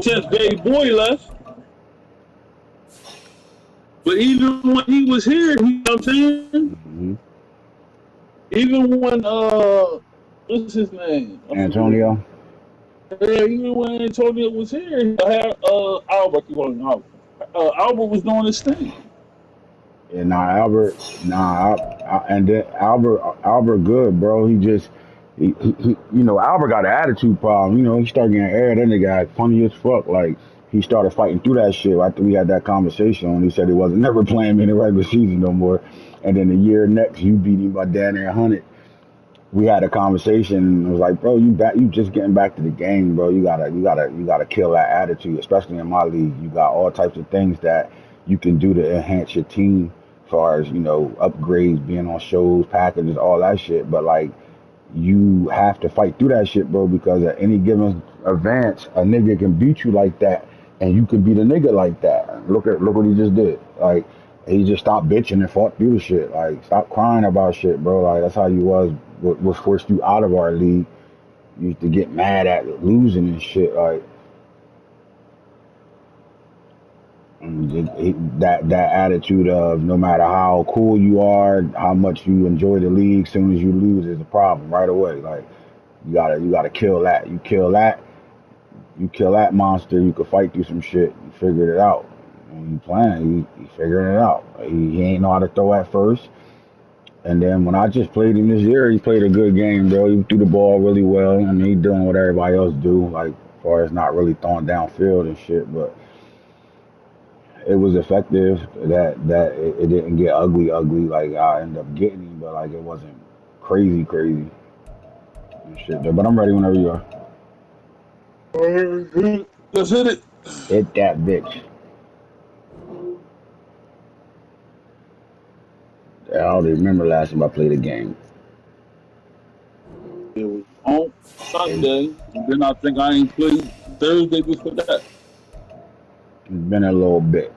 since Baby Boy left. But even when he was here, you know what I'm saying? Hmm. Even when what's his name? I forget. Antonio. Yeah, even when Antonio was here, I had Albert. I keep calling him Albert. Albert was doing his thing. Yeah, nah, Albert, and then Albert, good, bro. He just, Albert got an attitude problem. He started getting aired. Then the guy funny as fuck. Like he started fighting through that shit after we had that conversation. When he said he wasn't never playing me in the regular season no more. And then the year next, you beat him by down there 100. We had a conversation. And it was like, bro, you just getting back to the game, bro. You gotta kill that attitude, especially in my league. You got all types of things that you can do to enhance your team, as far as upgrades, being on shows, packages, all that shit. But like, you have to fight through that shit, bro, because at any given advance, a nigga can beat you like that, and you can beat a nigga like that. Look what he just did. Like he just stopped bitching and fought through the shit. Like stop crying about shit, bro. Like that's how you was. What forced you out of our league. You used to get mad at losing and shit. Like that attitude of no matter how cool you are, how much you enjoy the league, soon as you lose is a problem right away. Like you gotta kill that. You kill that monster. You could fight through some shit. You figured it out. When you playing, he figuring it out. He ain't know how to throw at first. And then when I just played him this year, he played a good game, bro. He threw the ball really well. I mean, he doing what everybody else do, like as far as not really throwing downfield and shit. But it was effective. It didn't get ugly like I ended up getting him, but like it wasn't crazy and shit. But I'm ready whenever you are. Let's hit it. Hit that bitch. I don't remember last time I played a game. It was on It's Sunday, and then I think I ain't played Thursday before that. been a little bit.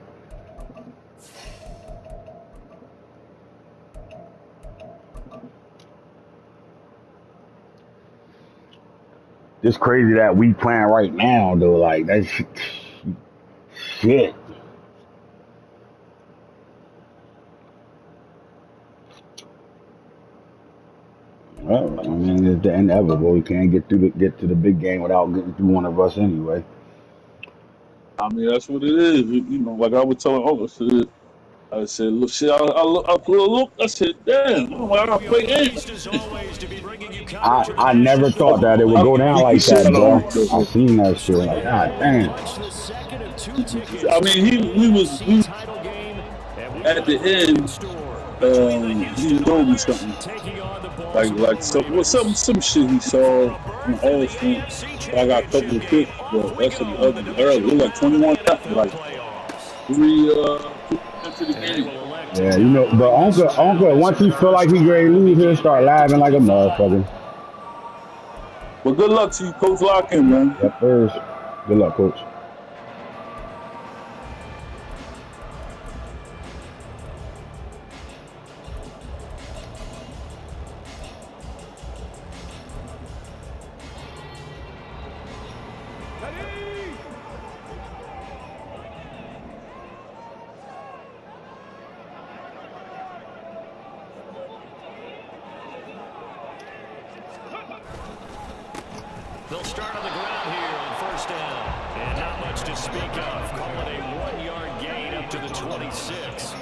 It's crazy that we playing right now though. Like that's shit. Well, I mean, it's the inevitable. You can't get to the big game without getting through one of us anyway. I mean, that's what it is. Like I was telling Uncle, I said, look, shit, I put a look. I said, damn, I gotta play in. I never thought that it would I go down beat the like shit that, out bro. of I Uncle. seen that shit. Like, god damn. I mean, we was at the end. He showed me something like some shit he saw on Allstate. I got a couple of picks, but that shit was ugly. Early, it was like 21 shots, like three into the game. Yeah, but Uncle, once he feel like he ready to lose, he'll start laughing like a motherfucker. But good luck to you, Coach Locken, man. Yep, there's. Good luck, coach. They'll start on the ground here on first down. And not much to speak of. Call it a 1-yard gain up to the 26.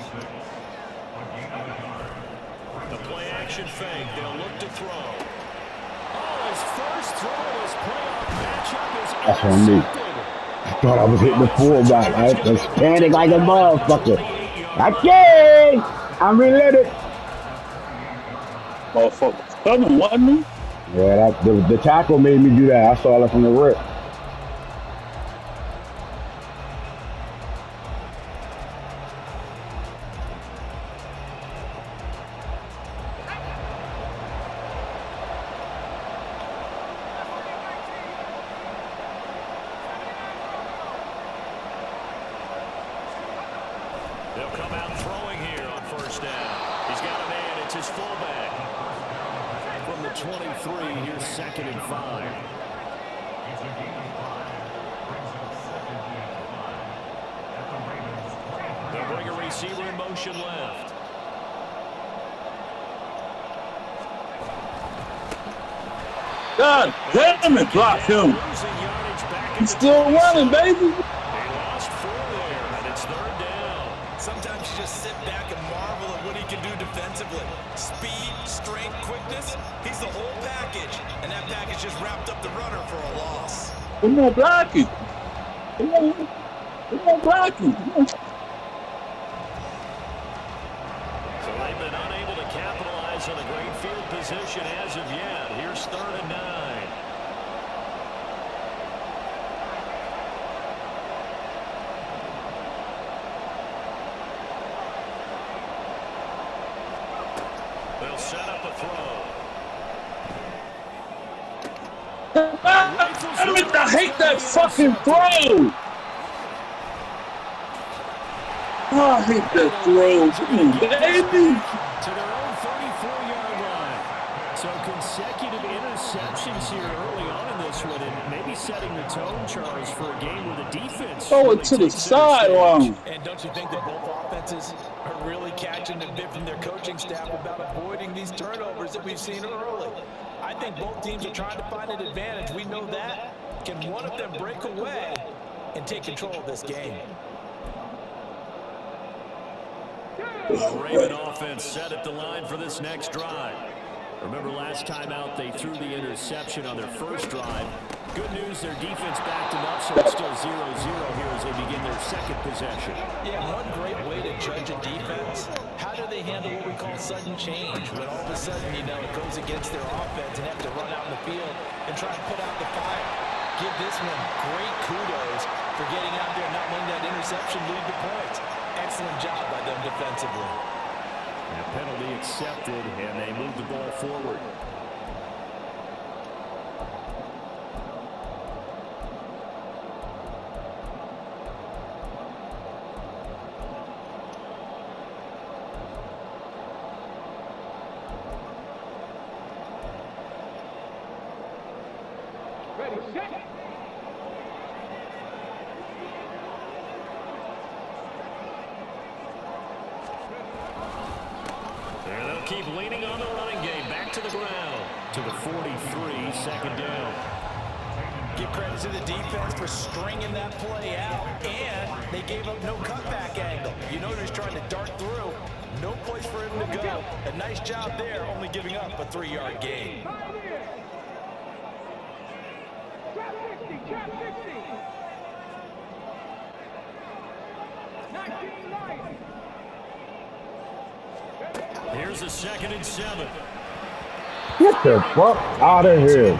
The play action fake. They'll look to throw. Oh, his first throw is playoff matchup is That's on me. intercepted. I thought I was hitting the fullback. I was panic like a motherfucker. 28-yard run. Okay, I'm reloaded. Motherfuckers coming, wasn't he? Yeah, the tackle made me do that. I saw it from the rip. They'll come out throwing here on first down. He's got a man. It's his fullback. From the 23, here's 2nd and 5. a receiver in motion left. God damn it, block him. He's still running, baby. They lost 4 there, and it's 3rd down. Sometimes you just sit back and marvel at what he can do defensively. Speed, strength, quickness. He's the whole package. And that package just wrapped up the runner for a loss. Come on, blocking. Come on, blocking. So they've been unable to capitalize on a great field position as of yet. Here's 3rd and 9. They'll set up a throw. I hate that fucking throw. Oh, I hate that throw. Come on, baby. To their own 34-yard line. So consecutive interceptions here early on in this one, and maybe setting the tone, Charles, for a game where the defense Throw it to the sideline. And don't you think that both offenses are really catching a bit from their coaching staff about avoiding these turnovers that we've seen early? I think both teams are trying to find an advantage. We know that. Can one of them break away and take control of this game? The Raven offense set at the line for this next drive. Remember last time out they threw the interception on their first drive. Good news, their defense backed them up, so it's still 0-0 here as they begin their second possession. Yeah, one great way to judge a defense. How do they handle what we call sudden change? When all of a sudden, you know, it goes against their offense and have to run out in the field and try and put out the fire. Give this one great kudos for getting out there and not letting that interception lead to points. Excellent job by them defensively. And a penalty accepted, and they move the ball forward. Ready, set. And they'll keep leaning on the running game. Back to the ground. To the 43, second down. Give credit to the defense for stringing that play out, and they gave up no cutback angle. You know he's trying to dart through. No place for him to go. A nice job there, only giving up a 3-yard gain. Trap 50, trap 50. 19 light. Here's a 2nd and 7. Get the fuck out of here.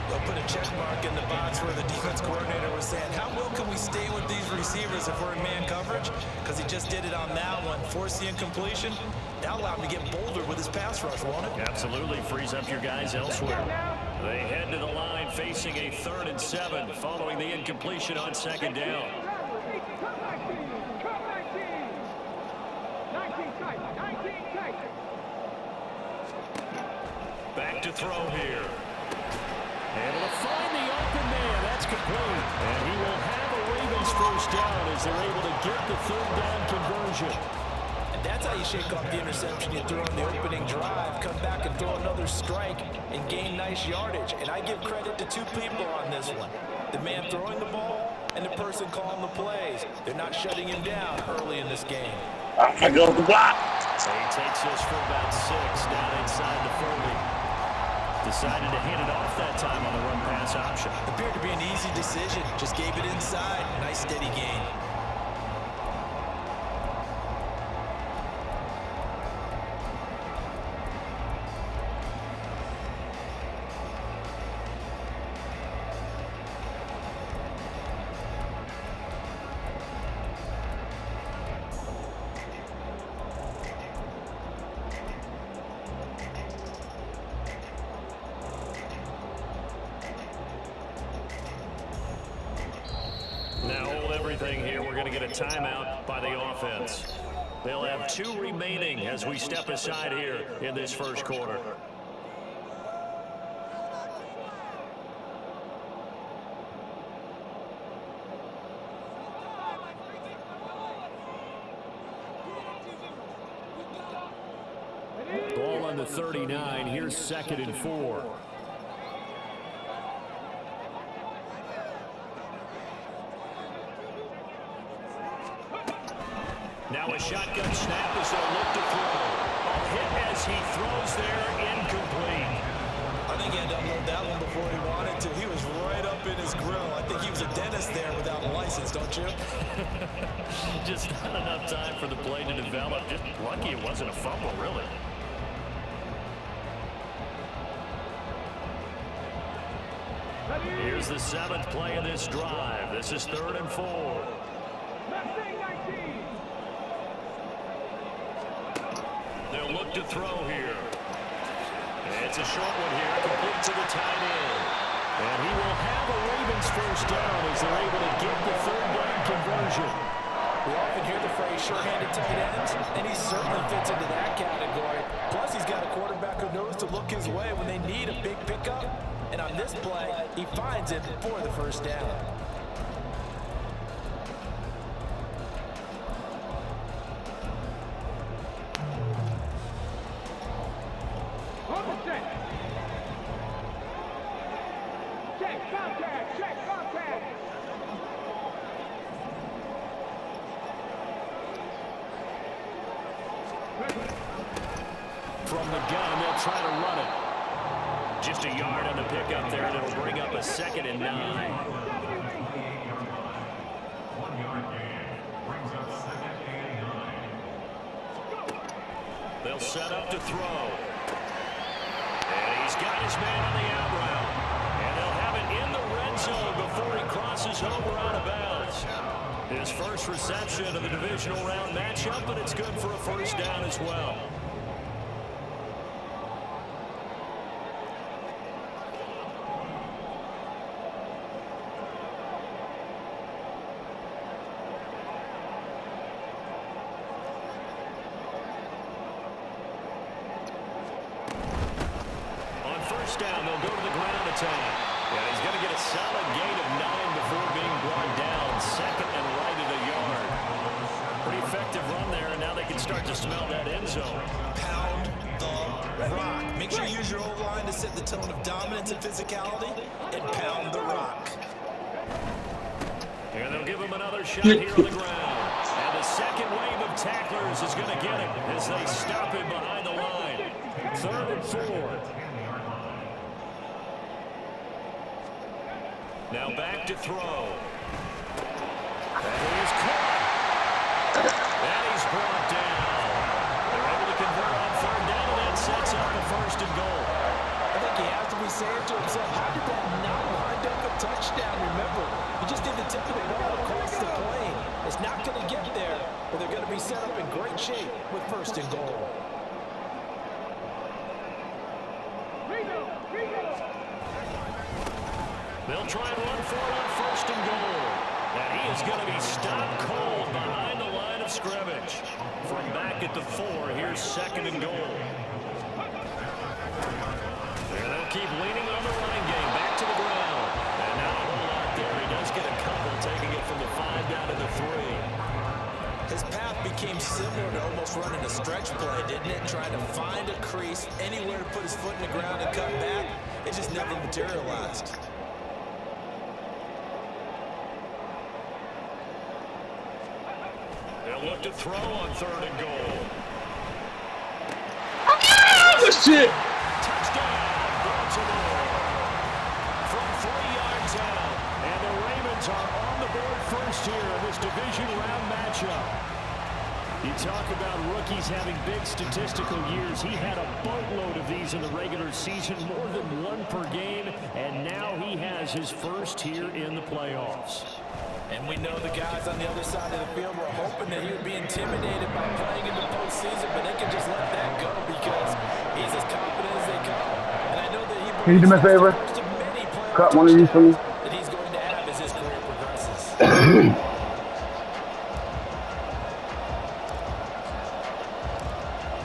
They'll put a check mark in the box where the defense coordinator was saying, how well can we stay with these receivers if we're in man coverage? Because he just did it on that one. Force the incompletion. That'll allow him to get bolder with his pass rush, won't it? Absolutely frees up your guys elsewhere. They head to the line facing a 3rd and 7 following the incompletion on 2nd down. Cut 19. 19 tight, 19 tight. Back to throw here. Able to find the open man. That's complete. And he will have a Ravens first down as they're able to get the 3rd down conversion. And that's how you shake off the interception you threw on the opening drive. Come back and throw another strike and gain nice yardage. And I give credit to 2 people on this one. The man throwing the ball and the person calling the plays. They're not shutting him down early in this game. I go the block. So he takes this for about 6 down inside the 40. Decided to hand it off that time on the run-pass option. Appeared to be an easy decision. Just gave it inside. Nice steady gain. Now hold everything here. We're going to get a timeout by the offense. They'll have 2 remaining as we step aside here in this first quarter. the 39. Here's 2nd and 4. Now a shotgun snap as they'll look to throw. A hit as he throws there, incomplete. I think he had to unload that one before he wanted to. He was right up in his grill. I think he was a dentist there without a license, don't you? Just not enough time for the play to develop. Just lucky it wasn't a fumble, really. Here's the 7th play of this drive. This is 3rd and 4. They'll look to throw here. It's a short one here, complete to the tight end. And he will have a Ravens first down as they're able to get the 3rd down conversion. We often hear the phrase sure-handed tight ends, and he certainly fits into that category. Plus, he's got a quarterback who knows to look his way when they need a big pickup. And on this play, he finds it for the first down. From the gun, they'll try to run it. Just a yard on the pickup there, and it'll bring up a 2nd and 9. 1 yard gain brings up 2nd and 9. They'll set up to throw. And he's got his man on the out route. And they'll have it in the red zone before he crosses over out of bounds. His first reception of the divisional round matchup, but it's good for a first down as well. Down, they'll go to the ground attack. Yeah, he's going to get a solid gain of 9 before being brought down. 2nd and right at a yard. Pretty effective run there, and now they can start to smell that end zone. Pound the rock. Make sure you use your O-line to set the tone of dominance and physicality, and pound the rock. And they'll give him another shot here on the ground. And the second wave of tacklers is going to get him as they stop him behind the line. 3rd and 4. Now back to throw. And he's caught. And he's brought down. They're able to convert on 3rd down, and that sets up a 1st and goal. I think he has to be saying to himself, how did that not wind up a touchdown? Remember, you just did the tip of the ball across the plane. It's not going to get there, but they're going to be set up in great shape with 1st and goal. They'll try and run for it on 1st and goal. And he is going to be stopped cold behind the line of scrimmage. From back at the 4, here's 2nd and goal. And they'll keep leaning on the line game. Back to the ground. And now a whole lot there. He does get a couple, taking it from the 5 down to the 3. His path became similar to almost running a stretch play, didn't it? Trying to find a crease, anywhere to put his foot in the ground and cut back. It just never materialized. They'll look to throw on 3rd and goal. Oh, shit! Touchdown, Baltimore. From 3 yards out. And the Ravens are on the board first here in this division round matchup. You talk about rookies having big statistical years. He had a boatload of these in the regular season, more than 1 per game, and now he has his first here in the playoffs. And we know the guys on the other side of the field were hoping that he would be intimidated by playing in the postseason, but they can just let that go because he's as confident as they come. And I know that he Can you do me a favor? Cut one of these for me. That he's going to have as his career progresses.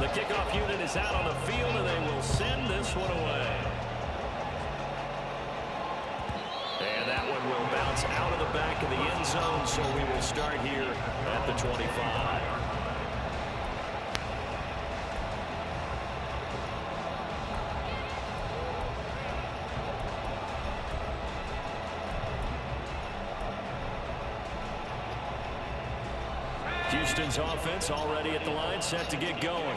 The kickoff unit is out on the field, and they will send this one away. And that one will bounce out of the back of the end zone, so we will start here at the 25. Houston's offense already at the line, set to get going.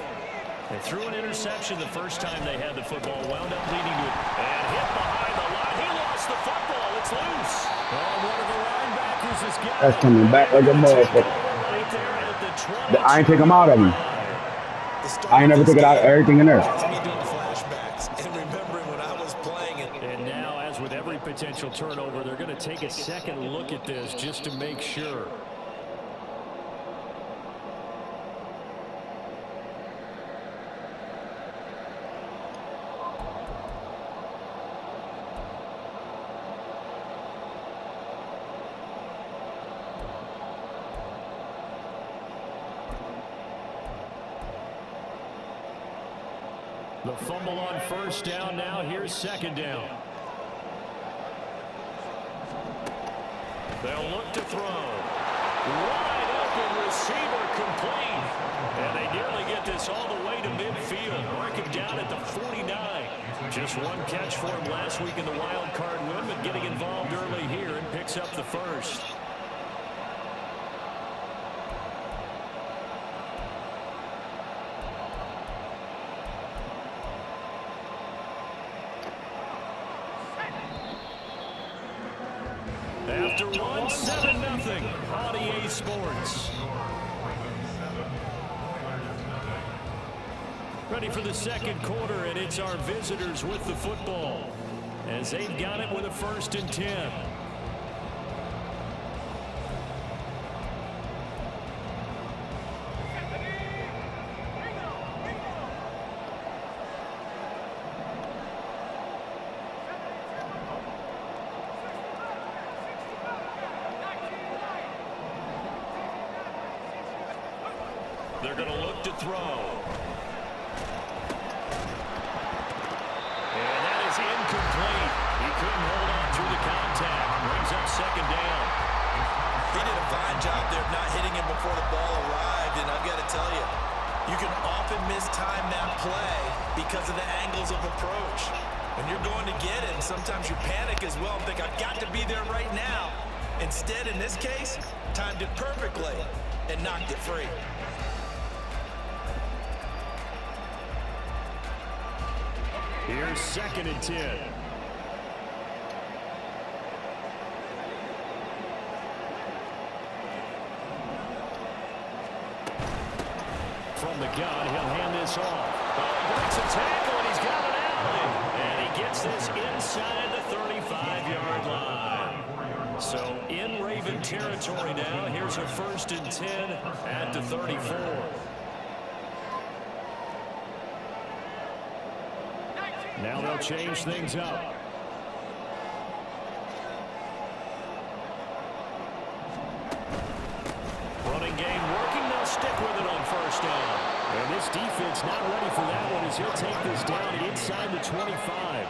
They threw an interception the first time they had the football, wound up leading to it, and hit behind the line. He lost the football. It's loose. Oh, one of the linebackers has got That's it. coming back like a motherfucker. Right there at the I ain't take him out of him. I ain't never took it out. Everything in there. Has me doing flashbacks and remembering when I was playing it. And now, as with every potential turnover, they're going to take a second look at this just to make sure. The fumble on first down. Now here's second down. They'll look to throw. Wide open receiver complete. And they nearly get this all the way to midfield. Mark him down at the 49. Just one catch for him last week in the wild card win, but getting involved early here and picks up the first. After one, 7-0 on EA Sports. Ready for the second quarter, and it's our visitors with the football as they've got it with a 1st and 10. They're going to look to throw. And that is incomplete. He couldn't hold on through the contact. Brings up second down. He did a fine job there of not hitting him before the ball arrived, and I've got to tell you, you can often mistime that play because of the angles of approach. When you're going to get it, sometimes you panic as well and think, I've got to be there right now. Instead, in this case, timed it perfectly and knocked it free. Here's 2nd and 10. From the gun, he'll hand this off. Oh, he breaks a tackle, and he's got an alley. And he gets this inside the 35-yard line. So in Raven territory now. Here's a 1st and 10 at the 34. Now they'll change things up. Running game working. They'll stick with it on 1st down. And this defense not ready for that one as he'll take this down inside the 25.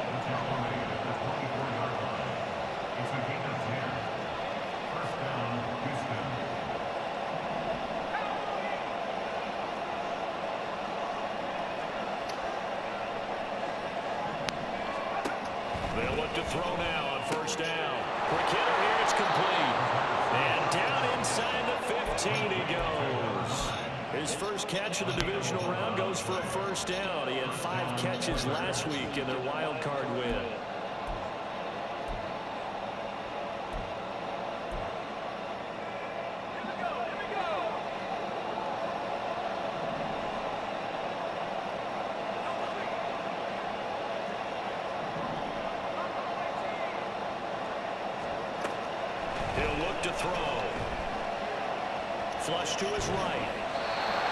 They'll look to throw now on 1st down. Quick hitter here, it's complete. And down inside the 15 he goes. His first catch of the divisional round goes for a 1st down. He had 5 catches last week in their wild card win. He'll look to throw. Flush to his right.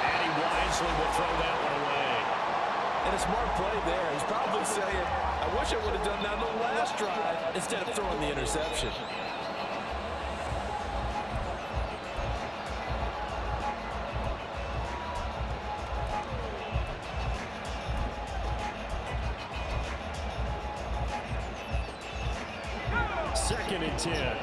And he wisely will throw that one away. And a smart play there. He's probably saying, I wish I would have done that on the last drive instead of throwing the interception. Second and 10.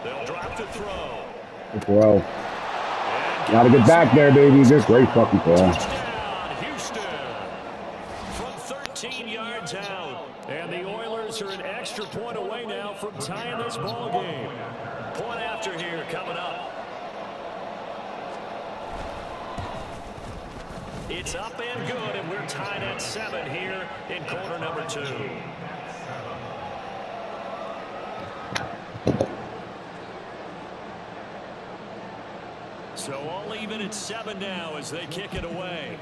They'll drop the throw. Well, And Gotta get back there, baby. Good, great fucking call. Touchdown, Houston. From 13 yards out. And the Oilers are an extra point away now from tying this ball game. Point after here coming up. It's up and good, and we're tied at 7 here in quarter number 2. So all even at 7 now as they kick it away.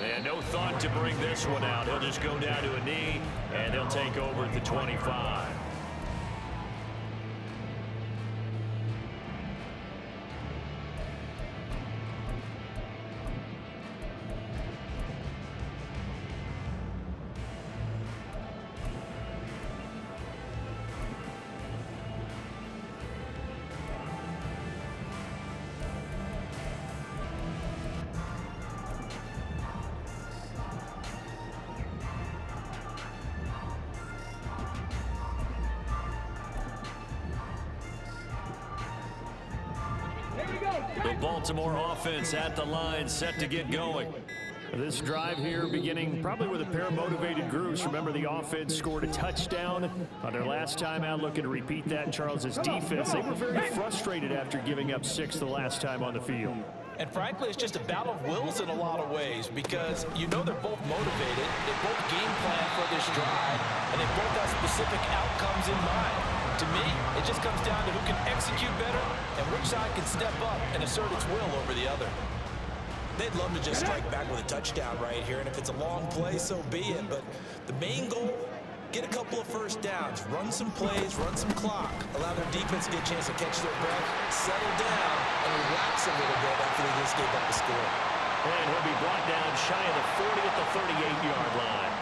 And no thought to bring this one out. He'll just go down to a knee, and he'll take over at the 25. The Baltimore offense at the line, set to get going. This drive here beginning probably with a pair of motivated groups. Remember, the offense scored a touchdown on their last time out, looking to repeat that. Charles's defense, they were very frustrated after giving up 6 the last time on the field. And frankly, it's just a battle of wills in a lot of ways because you know they're both motivated, they both game plan for this drive, and they both have specific outcomes in mind. To me, it just comes down to who can execute better and which side can step up and assert its will over the other. They'd love to just strike back with a touchdown right here, and if it's a long play, so be it. But the main goal, get a couple of first downs, run some plays, run some clock, allow their defense to get a chance to catch their breath, settle down, and relax a little bit after they just gave up the score. And he'll be brought down shy of the 40 at the 38-yard line.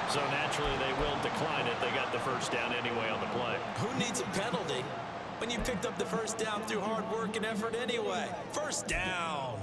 So naturally, they will decline it. They got the first down anyway on the play. Who needs a penalty when you picked up the first down through hard work and effort anyway? First down.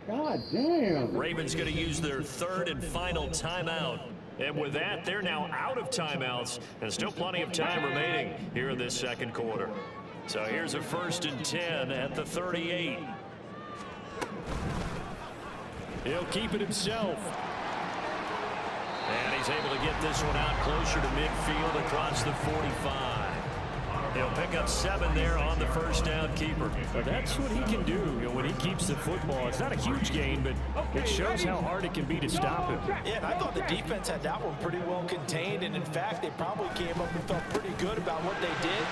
God damn. Ravens going to use their 3rd and final timeout. And with that, they're now out of timeouts. And still plenty of time remaining here in this second quarter. So here's a 1st and 10 at the 38. He'll keep it himself. And he's able to get this one out closer to midfield across the 45. He'll pick up 7 there on the first down keeper. But that's what he can do, when he keeps the football. It's not a huge gain, but it shows how hard it can be to stop him. Yeah, and I thought the defense had that one pretty well contained, and in fact, they probably came up and felt pretty good about what they did.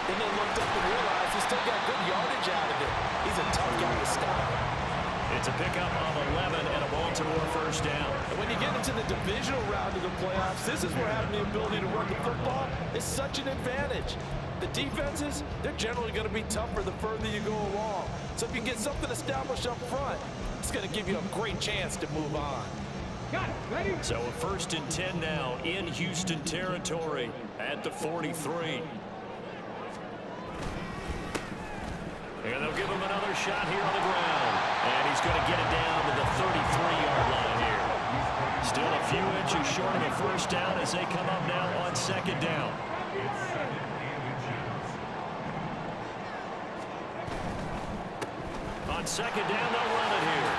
Then they looked up and realized he still got good yardage out of it. He's a tough guy to stop. It's a pickup of 11 and a Baltimore first down. And when you get into the divisional round of the playoffs, this is where having the ability to run the football is such an advantage. The defenses, they're generally going to be tougher the further you go along. So if you get something established up front, it's going to give you a great chance to move on. Got it. Ready? So a 1st and 10 now in Houston territory at the 43. And they'll give him another shot here on the ground. And he's going to get it down to the 33-yard line here. Still a few inches short of a first down as they come up now on 2nd down. On 2nd down, they'll run it here.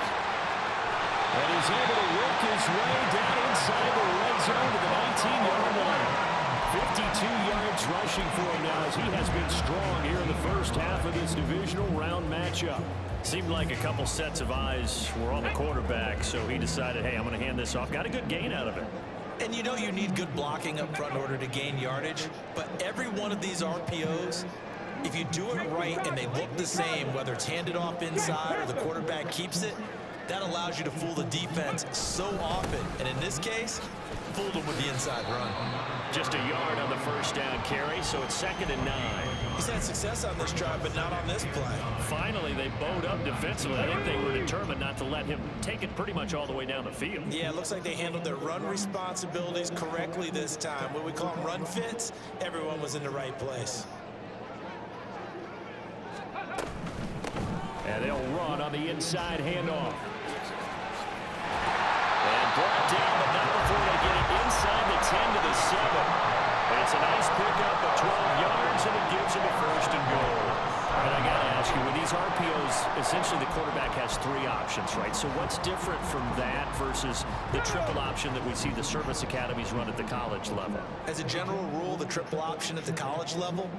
And he's able to work his way down inside the red zone to the 19-yard line. 52 yards rushing for him now as he has been strong here in the first half of this divisional round matchup. Seemed like a couple sets of eyes were on the quarterback, so he decided, hey, I'm going to hand this off. Got a good gain out of it. And you know you need good blocking up front in order to gain yardage, but every one of these RPOs, if you do it right and they look the same, whether it's handed off inside or the quarterback keeps it, That allows you to fool the defense so often. And in this case, fooled them with the inside run. Just a yard on the first down carry, so it's 2nd and 9. He's had success on this drive, but not on this play. Finally, they bowed up defensively. I think they were determined not to let him take it pretty much all the way down the field. Yeah, it looks like they handled their run responsibilities correctly this time. What we call them run fits, everyone was in the right place. And they'll run on the inside handoff. And brought down, but not before they get it inside the 10 to the 7. And it's a nice pickup of 12 yards, and it gives him a 1st and goal. And I got to ask you, with these RPOs, essentially the quarterback has 3 options, right? So what's different from that versus the triple option that we see the service academies run at the college level? As a general rule, the triple option at the college level,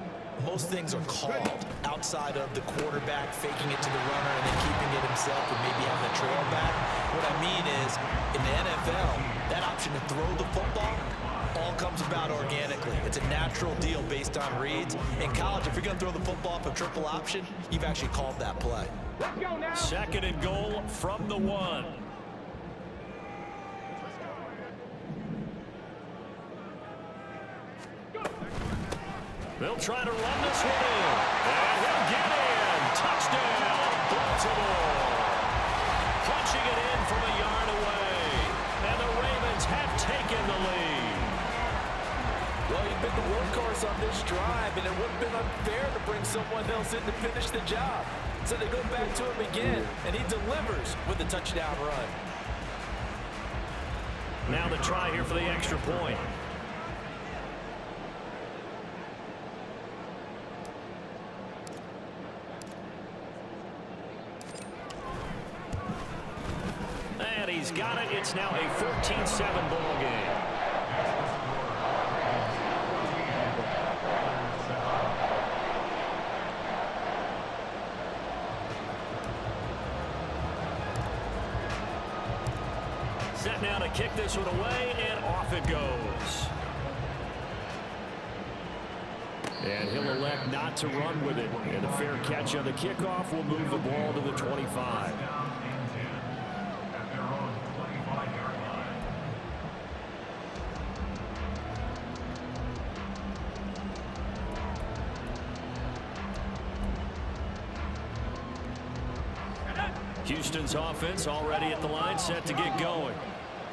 most things are called outside of the quarterback faking it to the runner and then keeping it himself and maybe having a trail back. What I mean is, in the NFL, that option to throw the football all comes about organically. It's a natural deal based on reads. In college, if you're going to throw the football for triple option, you've actually called that play. 2nd and goal from the 1. They'll try to run this one in. And he'll get in. Touchdown, Baltimore. Punching it in from a yard away. And the Ravens have taken the lead. Well, you've been the workhorse on this drive, and it would have been unfair to bring someone else in to finish the job. So they go back to him again, and he delivers with a touchdown run. Now the try here for the extra point. And he's got it. It's now a 14-7 ball game. Set now to kick this one away, and off it goes. And he'll elect not to run with it. And a fair catch on the kickoff will move the ball to the 25. Houston's offense already at the line, set to get going.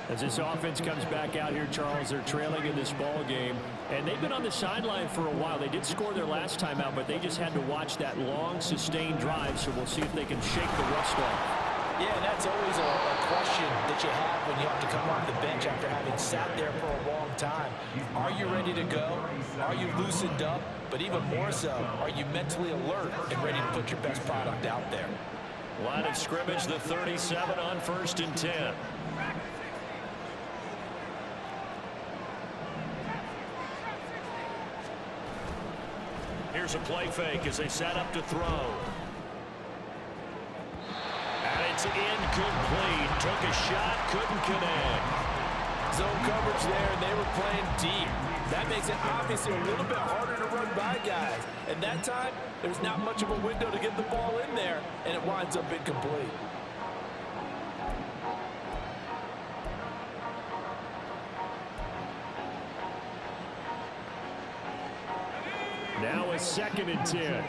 As this offense comes back out here, Charles, they're trailing in this ball game. And they've been on the sideline for a while. They did score their last time out, but they just had to watch that long, sustained drive. So we'll see if they can shake the rust off. Yeah, and that's always a question that you have when you have to come off the bench after having sat there for a long time. Are you ready to go? Are you loosened up? But even more so, are you mentally alert and ready to put your best product out there? Line of scrimmage, the 37 on 1st and 10. Here's a play fake as they set up to throw. And it's incomplete. Took a shot, couldn't connect. Zone coverage there, and they were playing deep. That makes it obviously a little bit harder to run by guys. And that time, there's not much of a window to get the ball in there, and it winds up incomplete. Now a 2nd and 10.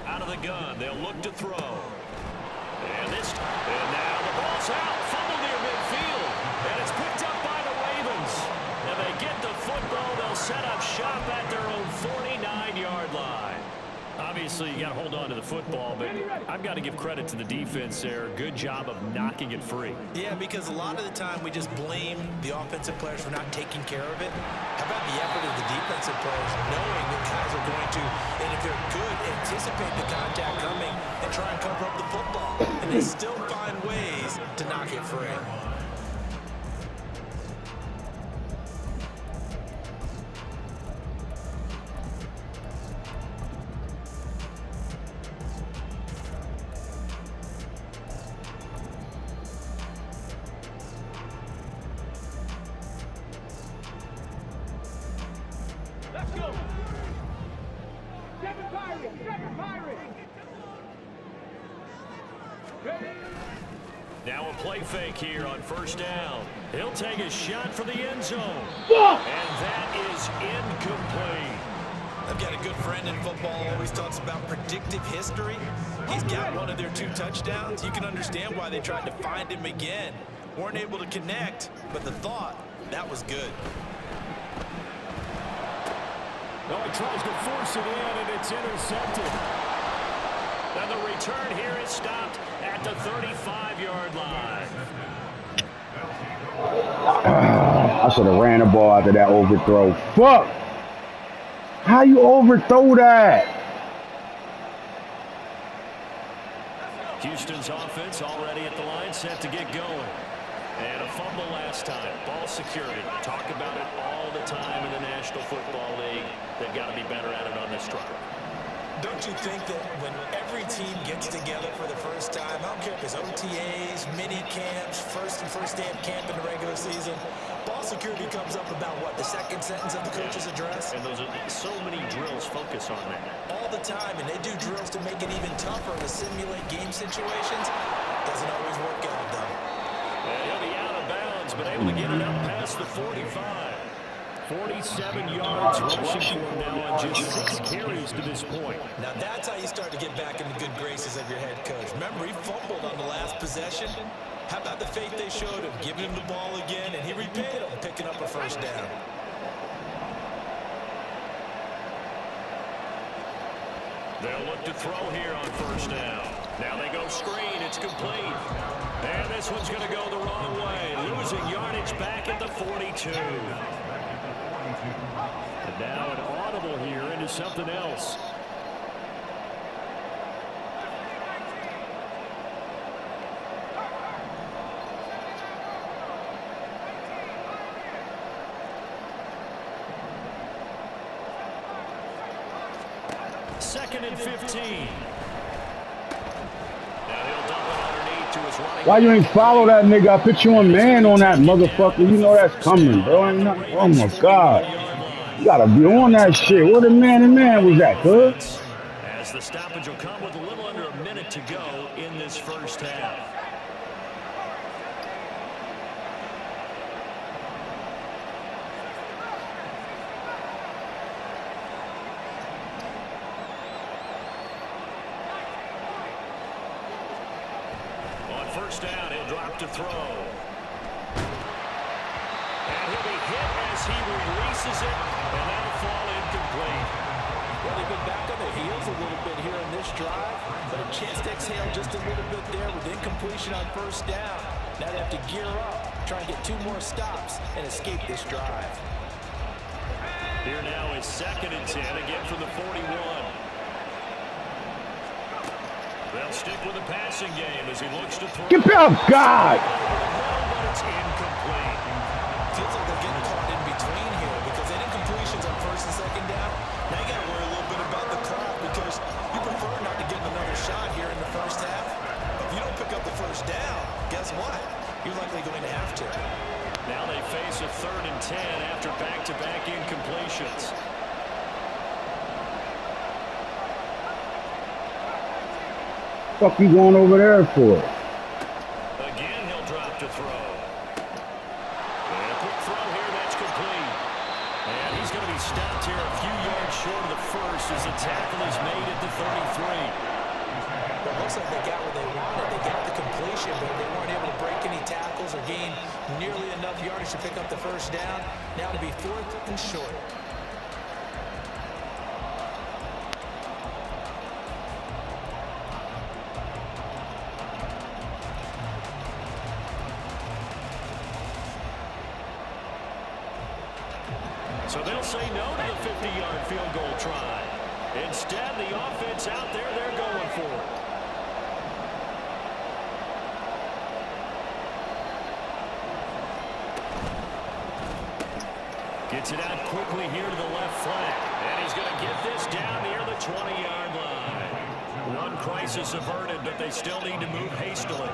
Out of the gun, they'll look to throw. And now the ball's out, fumble near midfield, and it's picked up by the Ravens. And they get the football, they'll set up shop at their own 49-yard line. Obviously, you got to hold on to the football, but I've got to give credit to the defense there. Good job of knocking it free. Yeah, because a lot of the time we just blame the offensive players for not taking care of it. How about the effort of the defensive players knowing that guys are going to, and if they're good, anticipate the contact coming and try and cover up the football. And they still find ways to knock it free. Now a play fake here on first down. He'll take a shot for the end zone. And that is incomplete. I've got a good friend in football, always talks about predictive history. He's got one of their 2 touchdowns. You can understand why they tried to find him again. Weren't able to connect, but the thought, that was good. Well, he tries to force it in, and it's intercepted. And the return here is stopped at the 35-yard line. I should have ran the ball after that overthrow. Fuck! How you overthrow that? Houston's offense already at the line, set to get going. And a fumble last time. Ball security. Talk about it all the time in the National Football League. They've got to be better at it on this drive. Don't you think that when every team gets together for the first time, I don't care if it's OTAs, mini camps, first day of camp in the regular season, ball security comes up about what, the second sentence of the coach's address? And those are so many drills focus on that. All the time, and they do drills to make it even tougher to simulate game situations. Doesn't always work out, though. And he'll be out of bounds, but able to get it up past the 45. 47 yards rushing for him now on just 6 carries to this point. Now that's how you start to get back in the good graces of your head coach. Remember, he fumbled on the last possession. How about the faith they showed him, giving him the ball again, and he repaid him, picking up a first down. They'll look to throw here on first down. Now they go screen. It's complete. And this one's going to go the wrong way. Losing yardage back at the 42. And now an audible here into something else. Second and 15. Why you ain't follow that nigga? I put you a man on that motherfucker. You know that's coming, bro. Ain't nothing. Oh my God. You gotta be on that shit. Where the man was at, cuz? As the stoppage will come with a little under a minute to go in this first half. First down, he'll drop to throw. And he'll be hit as he releases it, and that'll fall incomplete. Well, they've been back on their heels a little bit here in this drive, but a chance to exhale just a little bit there with incompletion on first down. Now they have to gear up, try and get 2 more stops, and escape this drive. Here now is second and 10, again from the 41. They'll stick with the passing game as he looks to throw. Get up, God! But it's incomplete. Feels like they're getting caught in between here because they did completions on first and second down. Now you got to worry a little bit about the clock because you prefer not to get another shot here in the first half. If you don't pick up the first down, guess what? You're likely going to have to. Now they face a 3rd and 10 after back-to-back incompletions. Fuck you going over there for? Again, he'll drop to throw. And a quick throw here, that's complete. And he's going to be stopped here a few yards short of the first as the tackle is made at the 33. Well, it looks like they got what they wanted. They got the completion, but they weren't able to break any tackles or gain nearly enough yardage to pick up the first down. Now to be 4th and short. So they'll say no to the 50-yard field goal try. Instead, the offense out there, they're going for it. Gets it out quickly here to the left flank. And he's going to get this down near the 20-yard line. One crisis averted, but they still need to move hastily.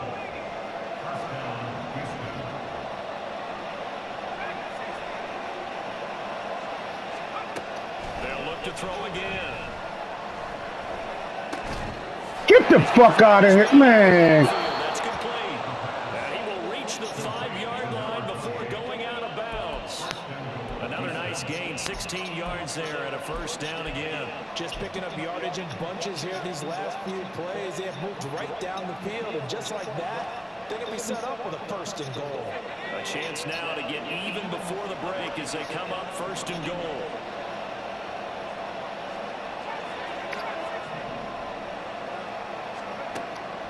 To throw again. Get the fuck out of here, man. yards there and a first down again. Just picking up yardage in bunches here these last few plays. They have moved right down the field, and just like that, they're going to be set up with a first and goal. A chance now to get even before the break as they come up first and goal.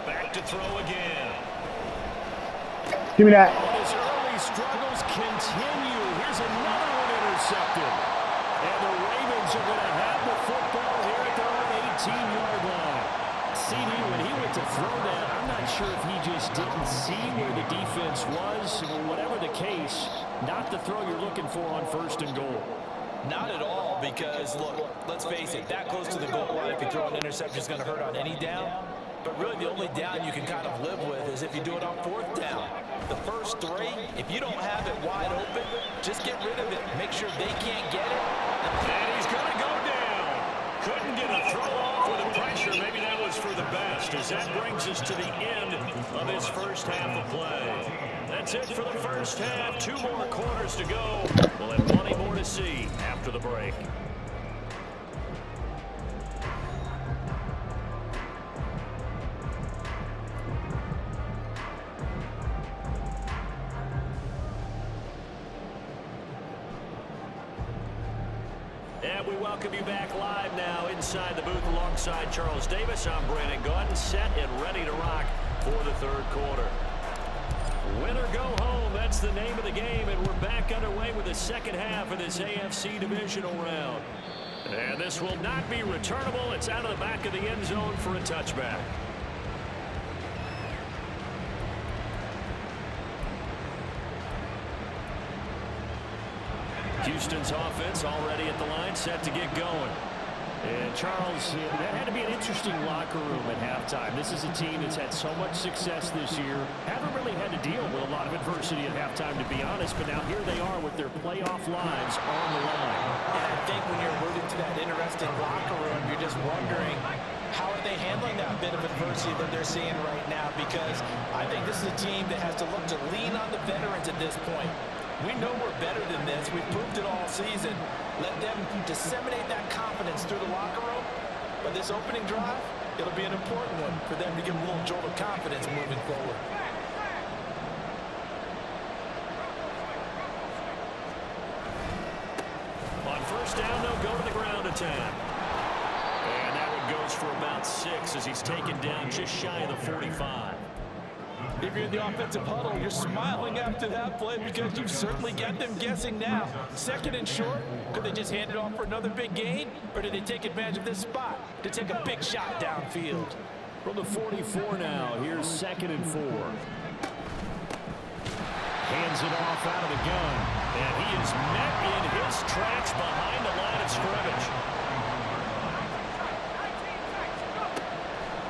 Back to throw again. Give me that. His early struggles continue. Here's another one intercepted. And the Ravens are going to have the football here at their own 18-yard line. CD, when he went to throw that, I'm not sure if he just didn't see where the defense was, or whatever the case, not the throw you're looking for on first and goal. Not at all, because, look, let's face it, that close to the goal line, if you throw an interception, is going to hurt on any down. But really, the only down you can kind of live with is if you do it on fourth down. The first three, if you don't have it wide open, just get rid of it. Make sure they can't get it. And he's going to go down. Couldn't get a throw off with the pressure. Maybe that was for the best, as that brings us to the end of this first half of play. That's it for the first half. 2 more quarters to go. We'll have plenty more to see after the break. And we welcome you back live now inside the booth alongside Charles Davis. I'm Brandon Gaudin, set and ready to rock for the third quarter. Win or go home, that's the name of the game, and we're back underway with the second half of this AFC Divisional round. And this will not be returnable. It's out of the back of the end zone for a touchback. Houston's offense already at the line, set to get going. And Charles, that had to be an interesting locker room at halftime. This is a team that's had so much success this year. Haven't really had to deal with a lot of adversity at halftime, to be honest. But now here they are with their playoff lives on the line. And I think when you're alluding to that interesting locker room, you're just wondering, how are they handling that bit of adversity that they're seeing right now? Because I think this is a team that has to look to lean on the veterans at this point. We know we're better than this. We've proved it all season. Let them disseminate that confidence through the locker room. But this opening drive, it'll be an important one for them to give them a little jolt of confidence moving forward. On first down, they'll go to the ground attack. And that one goes for about 6 as he's taken down just shy of the 45. If you're in the offensive huddle, you're smiling after that play because you've certainly got them guessing now. Second and short, could they just hand it off for another big gain? Or did they take advantage of this spot to take a big shot downfield? From the 44 now, here's 2nd and 4. Hands it off out of the gun. And he is met in his tracks behind the line of scrimmage.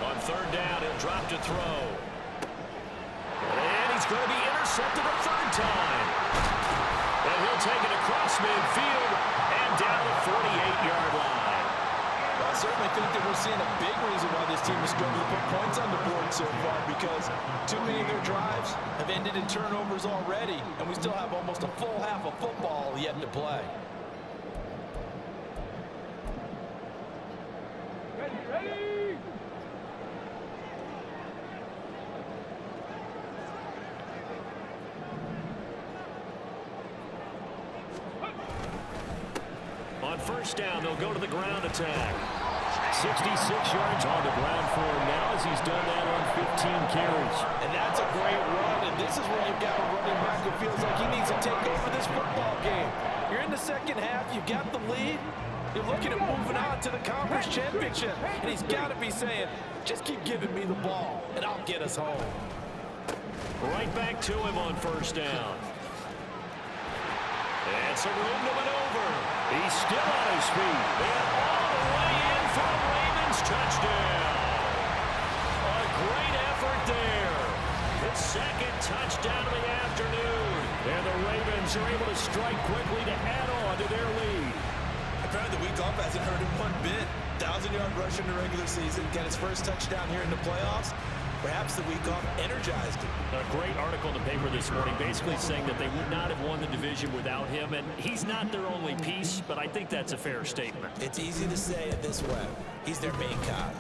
On third down, he'll drop to throw. And he's going to be intercepted a third time. And he'll take it across midfield and down the 48-yard line. Well, I certainly think that we're seeing a big reason why this team is struggling to put points on the board so far, because too many of their drives have ended in turnovers already, and we still have almost a full half of football yet to play. Ready! On first down, they'll go to the ground attack. 66 yards on the ground for him now as he's done that on 15 carries. And that's a great run, and this is where you've got a running back who feels like he needs to take over this football game. You're in the second half, you got the lead, you're looking at moving on to the conference championship, and he's got to be saying, just keep giving me the ball, and I'll get us home. Right back to him on first down. And some room to maneuver. He's still on his feet. And all the way in for the Ravens touchdown. A great effort there. His second touchdown of the afternoon. And the Ravens are able to strike quickly to add on to their lead. Apparently the week off hasn't hurt him one bit. 1,000-yard rush in the regular season. Get his first touchdown here in the playoffs. Perhaps the week off energized him. A great article in the paper this morning basically saying that they would not have won the division without him, and he's not their only piece, but I think that's a fair statement. It's easy to say it this way. He's their main cog.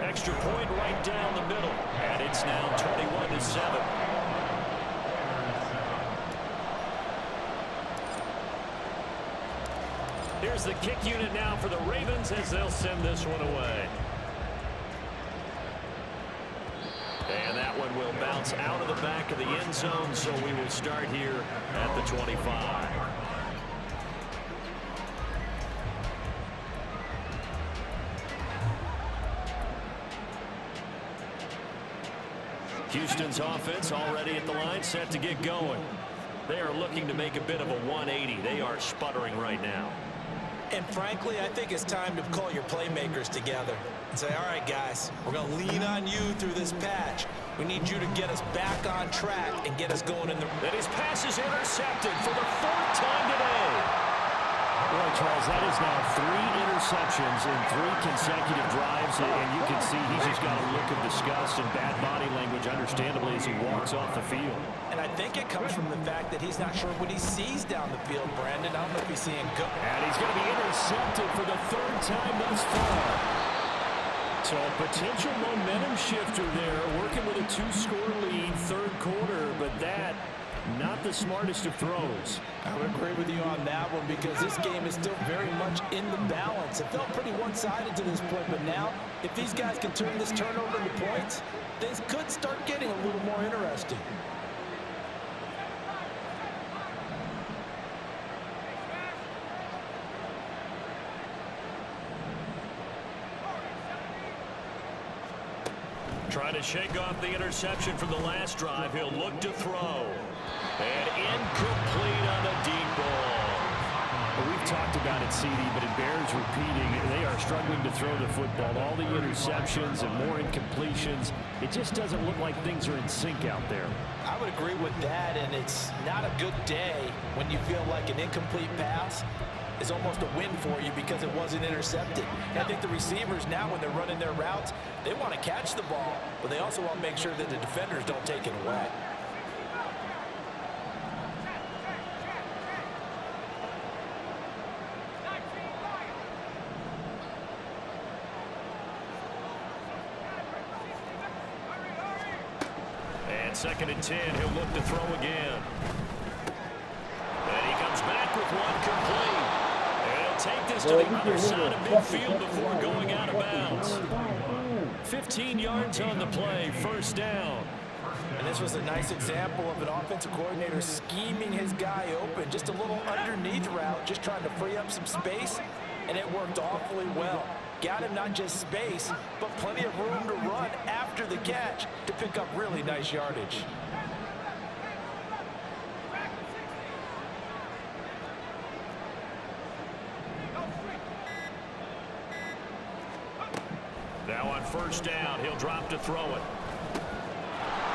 Extra point right down the middle, and it's now 21-7. Here's the kick unit now for the Ravens as they'll send this one away. And that one will bounce out of the back of the end zone, so we will start here at the 25. Houston's offense already at the line, set to get going. They are looking to make a bit of a 180. They are sputtering right now. And frankly, I think it's time to call your playmakers together and say, all right, guys, we're going to lean on you through this patch. We need you to get us back on track and get us going in the... And his pass is intercepted for the fourth time today. Boy, Charles, that is now 3 interceptions in 3 consecutive drives, and you can see he's just got a look of disgust and bad body language, understandably, as he walks off the field. And I think it comes from the fact that he's not sure what he sees down the field, Brandon. I don't know if he's seeing good. And he's going to be intercepted for the 3rd time thus far. So a potential momentum shifter there, working with a 2-score lead, 3rd quarter, but that, not the smartest of throws. I would agree with you on that one because this game is still very much in the balance. It felt pretty one-sided to this point, but now, if these guys can turn this turnover into points, things could start getting a little more interesting. Trying to shake off the interception from the last drive. He'll look to throw. And incomplete on the deep ball. Well, we've talked about it, CD, but it bears repeating. They are struggling to throw the football. All the interceptions and more incompletions. It just doesn't look like things are in sync out there. I would agree with that, and it's not a good day when you feel like an incomplete pass is almost a win for you because it wasn't intercepted. And I think the receivers now, when they're running their routes, they want to catch the ball, but they also want to make sure that the defenders don't take it away. And 2nd and 10, he'll look to throw again. And he comes back with one complete. And he'll take this to the other side of midfield before going out of bounds. 15 yards on the play, 1st down. And this was a nice example of an offensive coordinator scheming his guy open. Just a little underneath route, just trying to free up some space, and it worked awfully well. Got him not just space, but plenty of room to run after the catch to pick up really nice yardage. Now on 1st down, he'll drop to throw it.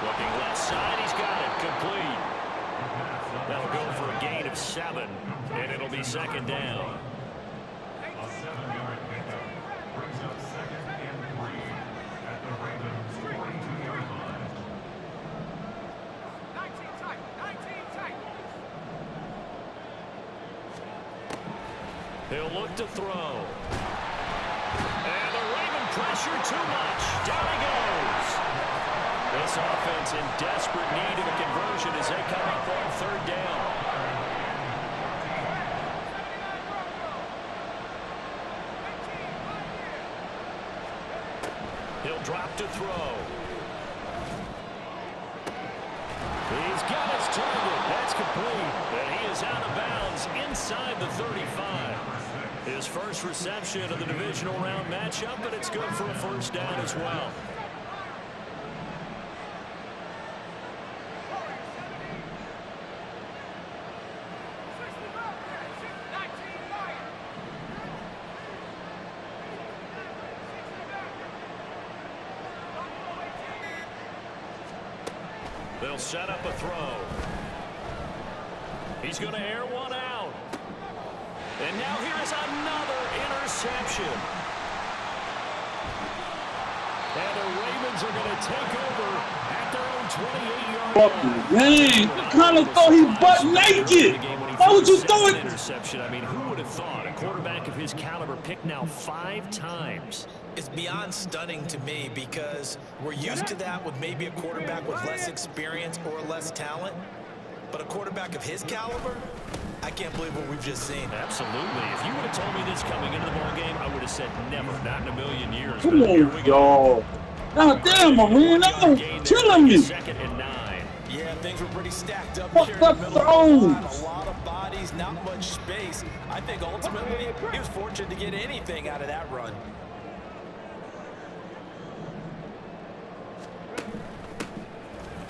Looking left side, he's got it, complete. That'll go for a gain of 7, and it'll be 2nd down. A 7-yard pickup brings up 2nd and 3 at the Ravens' 42-yard line. 19 tight, 19 tight. He'll look to throw. And the Raven pressure too much. Down he goes. This offense in desperate need of a conversion as they come up on 3rd down. He'll drop to throw. He's got his target. That's complete. And he is out of bounds inside the 35. His first reception of the divisional round matchup, but it's good for a 1st down as well. They'll set up a throw. He's going to air one out. And now here is another interception. And the Ravens Ravens are going to take over at their own 28-yard Fucking line. man, I kind of thought he butt naked. Why would you do it? Interception. I mean, who would have thought a quarterback of his caliber picked now 5 times? It's beyond stunning to me because we're used to that with maybe a quarterback with less experience or less talent. But a quarterback of his caliber, I can't believe what we've just seen. Absolutely. If you would have told me this coming into the ball game, I would have said never, not in a million years. Come on, y'all. God damn, Marino, killing me. 2nd and 9. Yeah, things were pretty stacked up Fuck here in that the middle of the line. throws. A lot of bodies, not much space. I think ultimately he was fortunate to get anything out of that run.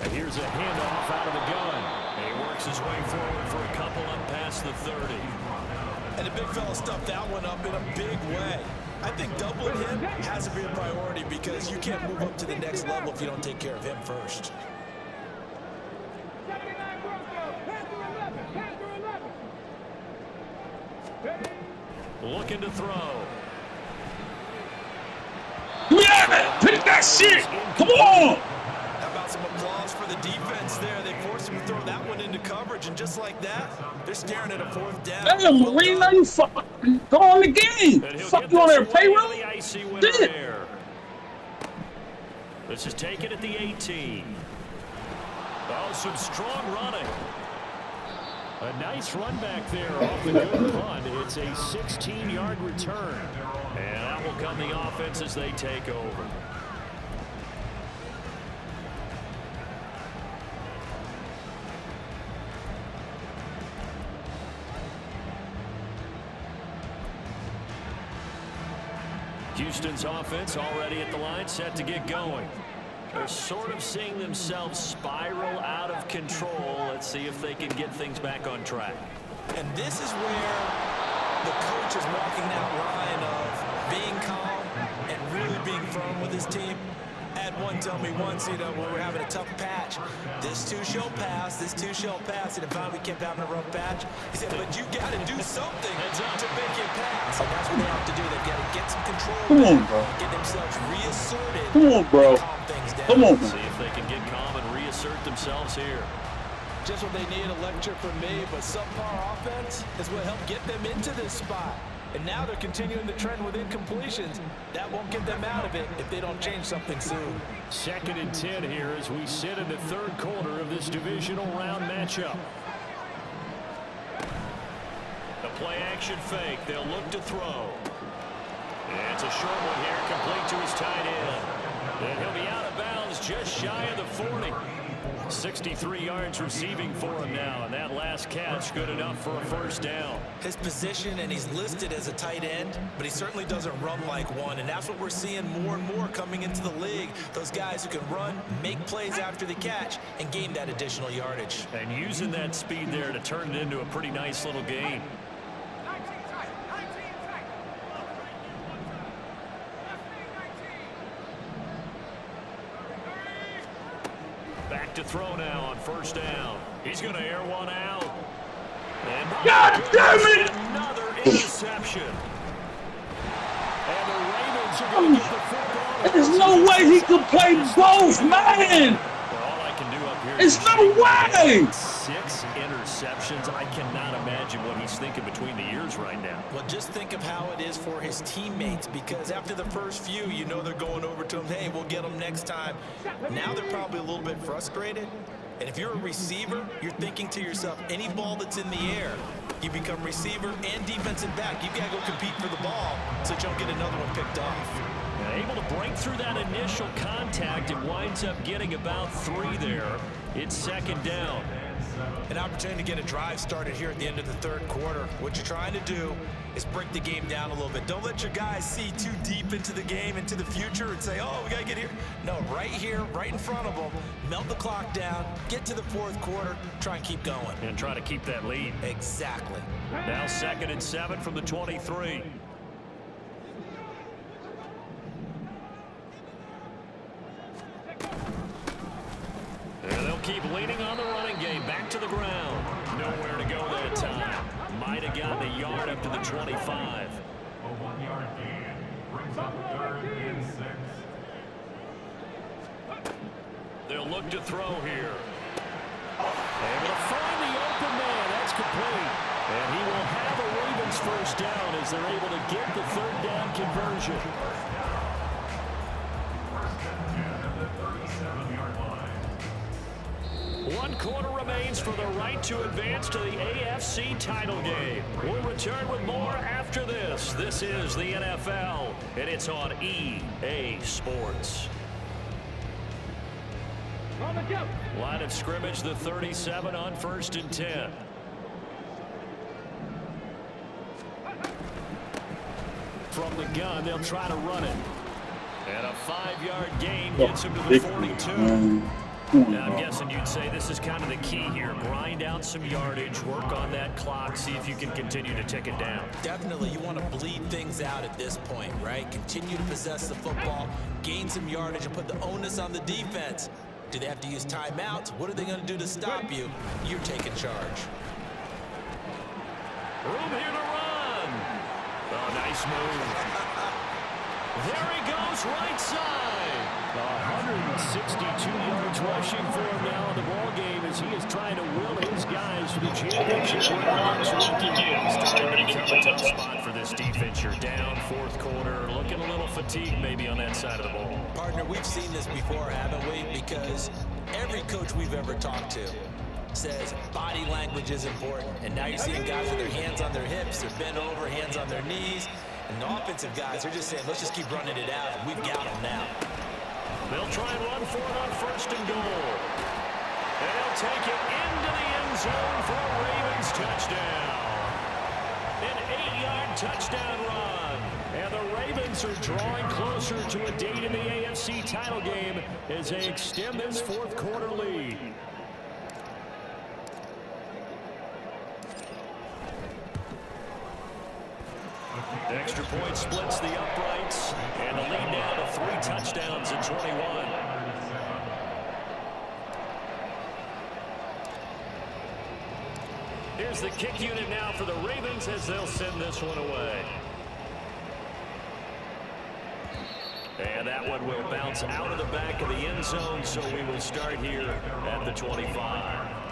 And here's a handoff out of the gun. And he works his way forward for a couple up past the 30. And the big fella stuffed that one up in a big way. I think doubling him has to be a priority because you can't move up to the next level if you don't take care of him first. 79 Broncos, Panther 11. Looking to throw. Yeah, pick that shit. Come on. How about some applause for the defense there? They forced him to throw that one into coverage, and just like that, they're staring at a 4th down. Damn, Marino, you fucking go on the game. Fuck you on their payroll? Shit. This is taken at the 18. Oh, some strong running. A nice run back there off the good punt. It's a 16-yard return. And that will come the offense as they take over. Houston's offense already at the line, set to get going. They're sort of seeing themselves spiral out of control. Let's see if they can get things back on track. And this is where the coach is walking that line of being calm and really being firm with his team. I had one tell me once, you know, when we're having a tough patch, this too shall pass, this too shall pass. And if we kept having a rough patch, he said, but you got to do something to make it pass. And that's what they have to do. They've got to get some control back, get themselves reasserted. Come on, bro. Calm things down. Come on. See if they can get calm and reassert themselves here. Just what they need, a lecture from me, but subpar offense is what helped get them into this spot. And now they're continuing the trend with incompletions. That won't get them out of it if they don't change something soon. 2nd and 10 here as we sit in the 3rd quarter of this divisional round matchup. The play action fake. They'll look to throw. And it's a short one here, complete to his tight end. And he'll be out of bounds just shy of the 40. 63 yards receiving for him now, and that last catch good enough for a 1st down. His position, and he's listed as a tight end, but he certainly doesn't run like one, and that's what we're seeing more and more coming into the league. Those guys who can run, make plays after the catch, and gain that additional yardage. And using that speed there to turn it into a pretty nice little gain. 19 tight, 19 tight. Back to throw now on 1st down. He's going to air one out. And God damn it! Another interception. And the Ravens are going to get the football. There's no way he could play both, man. All I can do up here There's is no way. 6 interceptions. I cannot imagine what he's thinking between the ears right now. Well, just think of how it is for his teammates, because after the first few, you know they're going over to him, hey, we'll get them next time. Now they're probably a little bit frustrated. And if you're a receiver, you're thinking to yourself, any ball that's in the air, you become receiver and defensive back. You've got to go compete for the ball so that you don't get another one picked off. Able to break through that initial contact and winds up getting about 3 there. It's 2nd down. An opportunity to get a drive started here at the end of the 3rd quarter. What you're trying to do is break the game down a little bit. Don't let your guys see too deep into the game, into the future, and say, oh, we got to get here. No, right here, right in front of them, melt the clock down, get to the 4th quarter, try and keep going. And try to keep that lead. Exactly. Now 2nd and 7 from the 23. And they'll keep leaning on the running game. Back to the ground. Nowhere to go that time. Might have gotten a yard up to the 25. A 1-yard gain brings up 3rd and 6. He'll look to throw here. Able to find the open man. That's complete. And he will have a Ravens first down as they're able to get the third down conversion. One quarter remains for the right to advance to the AFC title game. We'll return with more after this. This is the NFL, and it's on EA Sports. Line of scrimmage, the 37 on 1st and 10. From the gun, they'll try to run it. And a 5-yard gain gets him to the 42. Now, I'm guessing you'd say this is kind of the key here. Grind out some yardage, work on that clock, see if you can continue to tick it down. Definitely, you want to bleed things out at this point, right? Continue to possess the football, gain some yardage, and put the onus on the defense. Do they have to use timeouts? What are they going to do to stop you? You're taking charge. Room here to run. Oh, nice move. There he goes, right side. 162 yards rushing for him now in the ball game as he is trying to will his guys to the championship next weekend. Starting to become a tough spot for this defense. You're down 4th quarter, looking a little fatigued maybe on that side of the ball. Partner, we've seen this before, haven't we? Because every coach we've ever talked to says body language is important. And now you're seeing guys with their hands on their hips, they're bent over, hands on their knees. And the offensive guys are just saying, let's just keep running it out. And we've got them now. They'll try and run for it on 1st and goal. And they'll take it into the end zone for a Ravens touchdown. An 8-yard touchdown run. And the Ravens are drawing closer to a date in the AFC title game as they extend this 4th quarter lead. Extra point splits the uprights, and the lead now to 3 touchdowns in 21. Here's the kick unit now for the Ravens as they'll send this one away. And that one will bounce out of the back of the end zone, so we will start here at the 25.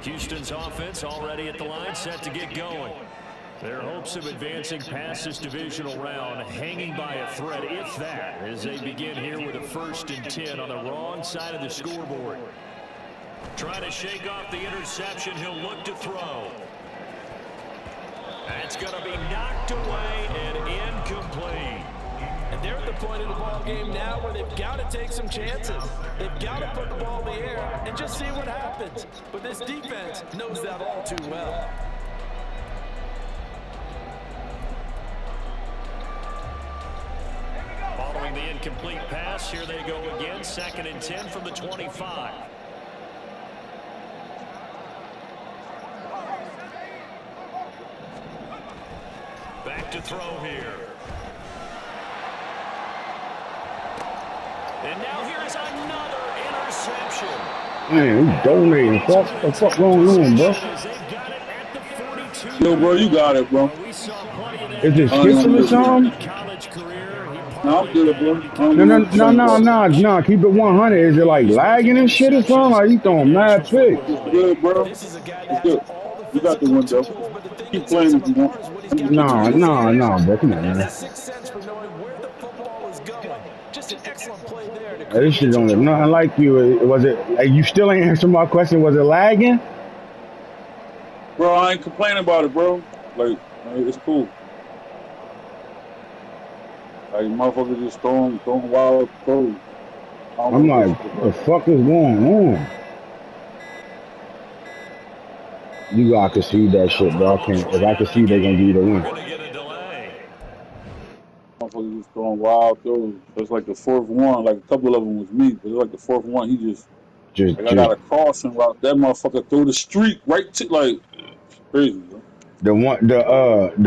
Houston's offense already at the line, set to get going. Their hopes of advancing past this divisional round hanging by a thread, if that, as they begin here with a 1st and 10 on the wrong side of the scoreboard. Trying to shake off the interception, he'll look to throw. That's going to be knocked away and incomplete. And they're at the point of the ball game now where they've got to take some chances. They've got to put the ball in the air and just see what happens. But this defense knows that all too well. Following the incomplete pass, here they go again. 2nd and 10 from the 25. Back to throw here. And now here's another interception. Man, he's donating. What the fuck going on, bro? Yo, bro, you got it, bro. Is it skipping or something? No, I'm good, bro. No. Keep it 100. Is it like lagging and shit or something? Like you throwing mad picks? It's good, bro. It's good. You got the window. Keep playing if you want. Nah, bro. Come on, man. Just an excellent play there. This shit don't look nothing like you. Was it? Like, you still ain't answering my question. Was it lagging? Bro, I ain't complaining about it, bro. Like, it's cool. Like, motherfuckers just throwing wild throws. I'm like, what the fuck is going on? You got to see that shit, bro. I can't. If I can see, they're gonna give you the win. Motherfuckers just throwing wild throws. It's like the 4th one. Like, a couple of them was me, but it's like the 4th one. He just I got a crossing route. That motherfucker threw the streak right to, like, crazy, bro. The one right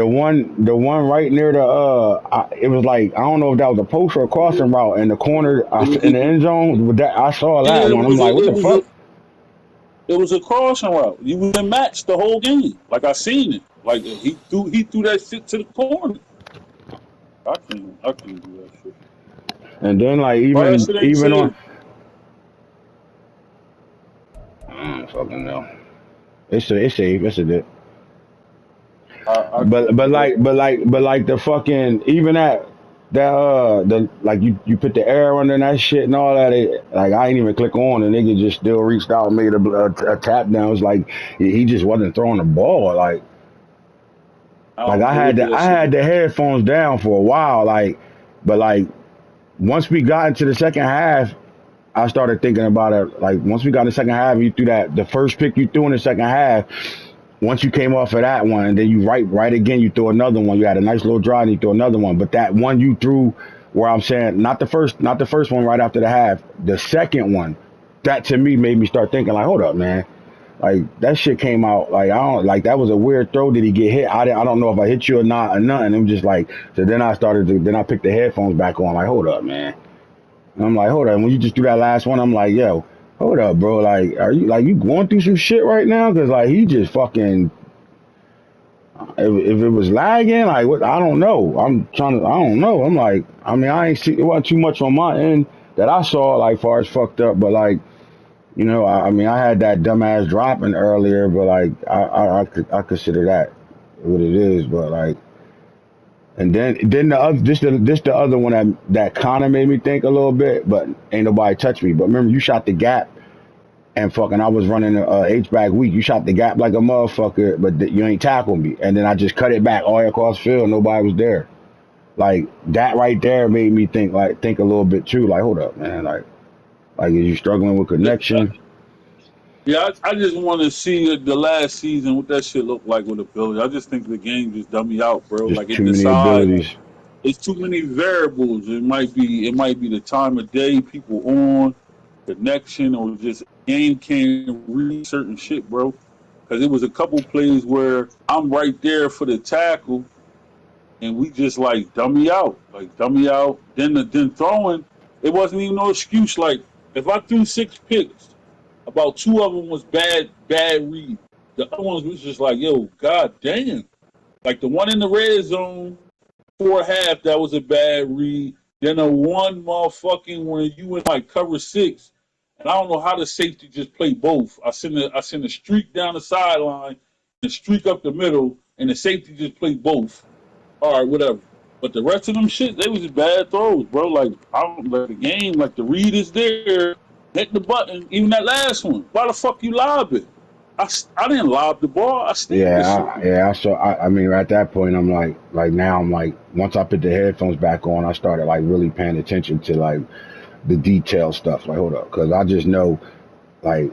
near the it was like I don't know if that was a post or a crossing route in the corner in the It, end zone. With that, I saw yeah, that one. I'm like, what the fuck? it was a crossing route. You was in match the whole game. Like I seen it. Like he threw that shit to the corner. I can't do that shit. And then like Why that even shit ain't even on saved? I don't fucking know. It's safe. It's a bit. I But can't but do that. like but like but like the fucking even that the like you put the air under that shit and all that. Like I ain't even click on, and nigga just still reached out and made a tap down. It's like he just wasn't throwing the ball. I Like don't know what that I shit had was. the headphones down for a while. But like once we got into the second half, I started thinking about it. Like once we got in the second half, you threw the first pick you threw in the second half. Once you came off of that one, and then you right again, you throw another one. You had a nice little drive, and you throw another one. But that one you threw, where I'm saying not the first one right after the half, the second one, that to me made me start thinking like, hold up, man. Like that shit came out like I don't like that was a weird throw. Did he get hit? I don't know if I hit you or not or nothing. I'm just like so. Then I picked the headphones back on. Like hold up, man. And I'm like hold up. When you just do that last one, I'm like yo, hold up, bro. Like are you going through some shit right now? Cause like he just fucking if it was lagging, like what? I don't know. I don't know. I'm like, I mean, I ain't see. It wasn't too much on my end that I saw, like, far as fucked up. But like, I mean, I had that dumbass dropping earlier, but like, I consider that what it is. But like, and then the other, this the other one that kind of made me think a little bit, but ain't nobody touched me. But remember, you shot the gap and fucking I was running a H-back week. You shot the gap like a motherfucker, but you ain't tackled me. And then I just cut it back all the way across the field. Nobody was there. Like that right there made me think a little bit too. Like hold up, man. Like is you struggling with connection? Yeah, I just want to see the last season what that shit look like with the Bills. I just think the game just dumb me out, bro. Just Like it too many decides abilities. it's too many variables. It might be the time of day, people on, connection, or just game can't read certain shit, bro. Because it was a couple plays where I'm right there for the tackle, and we just like dummy out. Then throwing, it wasn't even no excuse. Like if I threw 6 picks, about two of them was bad read. The other ones was just like, yo, god damn. Like the one in the red zone, 4.5, that was a bad read. Then a one motherfucking when you in like cover 6, and I don't know how the safety just played both. I sent a streak down the sideline, and a streak up the middle, and the safety just played both. All right, whatever. But the rest of them shit, they was just bad throws, bro. Like I don't like the game. Like the read is there, hit the button. Even that last one, why the fuck you lob it? I didn't lob the ball. I snapped the shit. Yeah. So I mean, at that point, I'm like now I'm like, once I put the headphones back on, I started like really paying attention to like the detail stuff. Like, hold up, because I just know like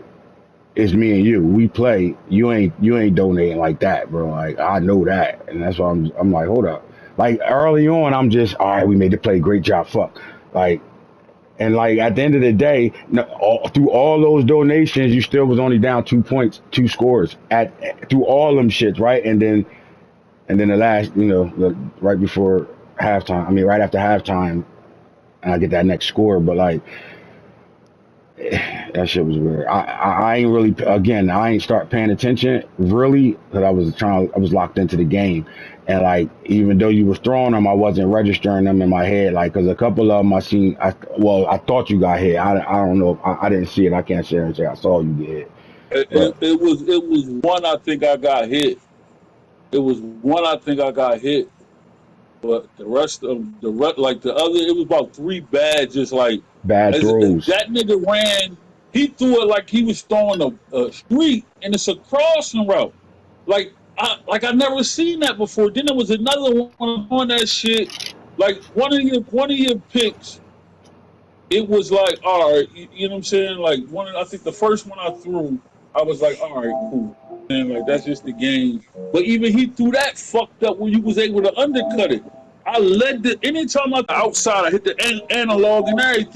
it's me and you. We play. You ain't donating like that, bro. Like I know that, and that's why I'm like, hold up. Like early on, I'm just all right. We made the play. Great job. Fuck. Like and like at the end of the day, through all those donations, you still was only down 2 points, two scores through all them shits, right? And then the last, right before halftime. I mean, right after halftime, and I get that next score. But like that shit was weird. I ain't really again. I ain't start paying attention really because I was locked into the game, and like even though you was throwing them, I wasn't registering them in my head. Like because a couple of them I seen. I thought you got hit. I don't know. I didn't see it. I can't share and say I saw you get hit. It, But it, it was it was one I think I got hit. It was one I think I got hit, but the rest of like the other, it was about three bad. Just like bad as throws. that nigga ran, he threw it like he was throwing a street, and it's a crossing route. Like I never seen that before. Then there was another one on that shit. Like one of your picks, it was like, all right, you know what I'm saying? Like I think the first one I threw, I was like, all right, cool. And like that's just the game. But even he threw that fucked up when you was able to undercut it. I led the anytime I outside, I hit the analog and everything.